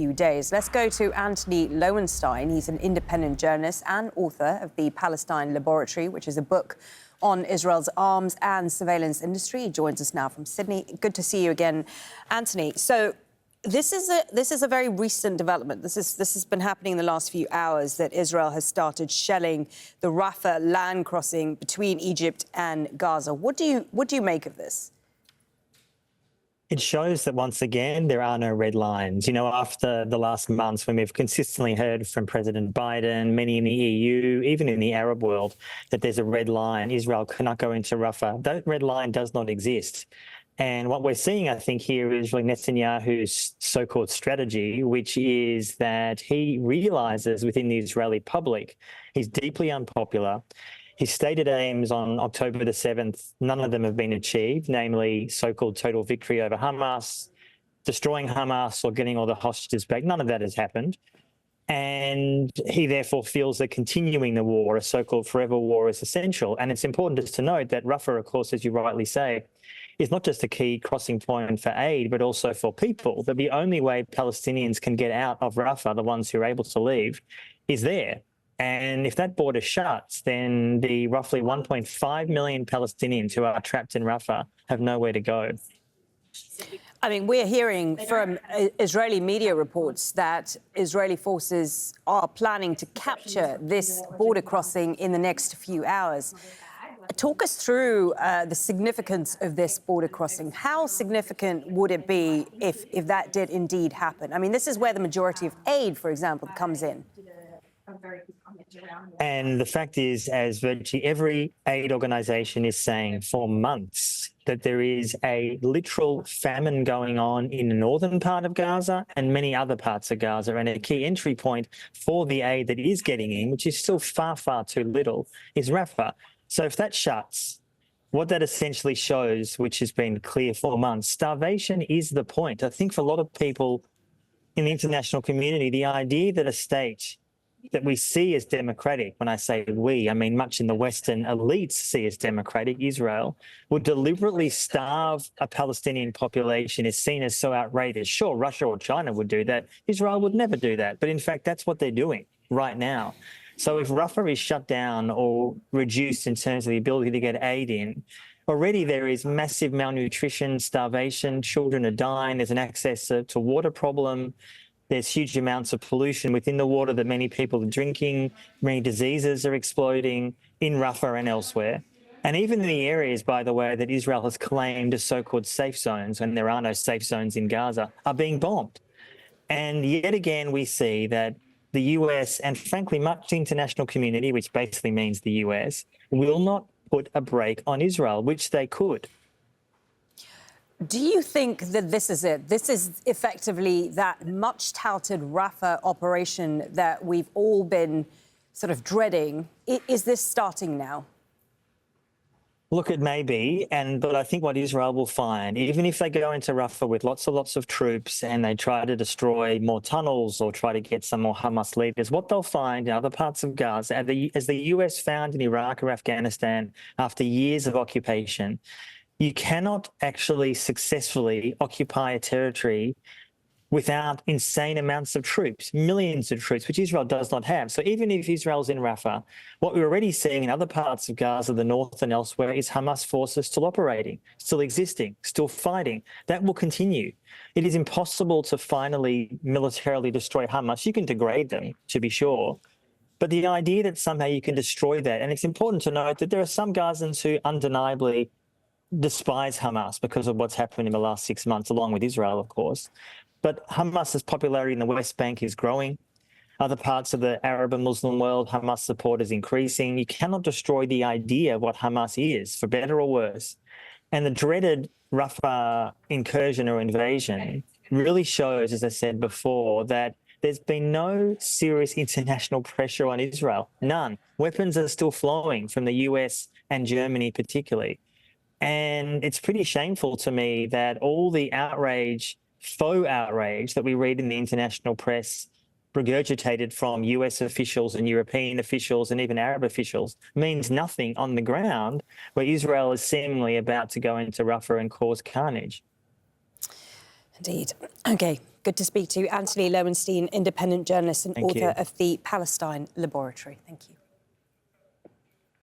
few days. Let's go to Antony Loewenstein. He's an independent journalist and author of The Palestine Laboratory, which is a book on Israel's arms and surveillance industry. He joins us now from Sydney. Good to see you again, Antony. So this is a very recent development. This has been happening in the last few hours, that Israel has started shelling the Rafah land crossing between Egypt and Gaza. What do you make of this? It shows that, once again, there are no red lines. You know, after the last months when we've consistently heard from President Biden, many in the EU, even in the Arab world, that there's a red line. Israel cannot go into Rafah. That red line does not exist. And what we're seeing, I think, here is really Netanyahu's so-called strategy, which is that he realises within the Israeli public he's deeply unpopular. His stated aims on October the 7th, none of them have been achieved, namely so-called total victory over Hamas, destroying Hamas or getting all the hostages back. None of that has happened. And he therefore feels that continuing the war, a so-called forever war, is essential. And it's important just to note that Rafah, of course, as you rightly say, is not just a key crossing point for aid, but also for people. That the only way Palestinians can get out of Rafah, the ones who are able to leave, is there. And if that border shuts, then the roughly 1.5 million Palestinians who are trapped in Rafah have nowhere to go. I mean, we're hearing from Israeli media reports that Israeli forces are planning to capture this border crossing in the next few hours. Talk us through the significance of this border crossing. How significant would it be if that did indeed happen? I mean, this is where the majority of aid, for example, comes in. And the fact is, as virtually every aid organisation is saying for months, that there is a literal famine going on in the northern part of Gaza and many other parts of Gaza. And a key entry point for the aid that is getting in, which is still far, far too little, is Rafah. So if that shuts, what that essentially shows, which has been clear for months, starvation is the point. I think for a lot of people in the international community, the idea that a state that we see as democratic, when I say we, I mean much in the Western elites see as democratic, Israel, would deliberately starve a Palestinian population is seen as so outrageous. Sure, Russia or China would do that. Israel would never do that. But in fact, that's what they're doing right now. So if Rafah is shut down or reduced in terms of the ability to get aid in, already there is massive malnutrition, starvation, children are dying, there's an access to water problem. There's huge amounts of pollution within the water that many people are drinking. Many diseases are exploding in Rafah and elsewhere. And even in the areas, by the way, that Israel has claimed as so-called safe zones, and there are no safe zones in Gaza, are being bombed. And yet again, we see that the US and, frankly, much international community, which basically means the US, will not put a brake on Israel, which they could. Do you think that this is it? This is effectively that much-touted Rafah operation that we've all been sort of dreading. Is this starting now? Look, it may be, but I think what Israel will find, even if they go into Rafah with lots of troops and they try to destroy more tunnels or try to get some more Hamas leaders, what they'll find in other parts of Gaza, as the US found in Iraq or Afghanistan after years of occupation, you cannot actually successfully occupy a territory without insane amounts of troops, millions of troops, which Israel does not have. So even if Israel's in Rafah, what we're already seeing in other parts of Gaza, the north and elsewhere, is Hamas forces still operating, still existing, still fighting. That will continue. It is impossible to finally militarily destroy Hamas. You can degrade them, to be sure. But the idea that somehow you can destroy that, and it's important to note that there are some Gazans who undeniably despise Hamas because of what's happened in the last 6 months, along with Israel, of course. But Hamas's popularity in the West Bank is growing. Other parts of the Arab and Muslim world, Hamas support is increasing. You cannot destroy the idea of what Hamas is, for better or worse. And the dreaded Rafah incursion or invasion really shows, as I said before, that there's been no serious international pressure on Israel. None. Weapons are still flowing from the US and Germany particularly. And it's pretty shameful to me that all the outrage, faux outrage that we read in the international press regurgitated from US officials and European officials and even Arab officials means nothing on the ground where Israel is seemingly about to go into Rafah and cause carnage. Indeed. OK. Good to speak to Antony Loewenstein, independent journalist and Thank author you. of the Palestine Laboratory. Thank you.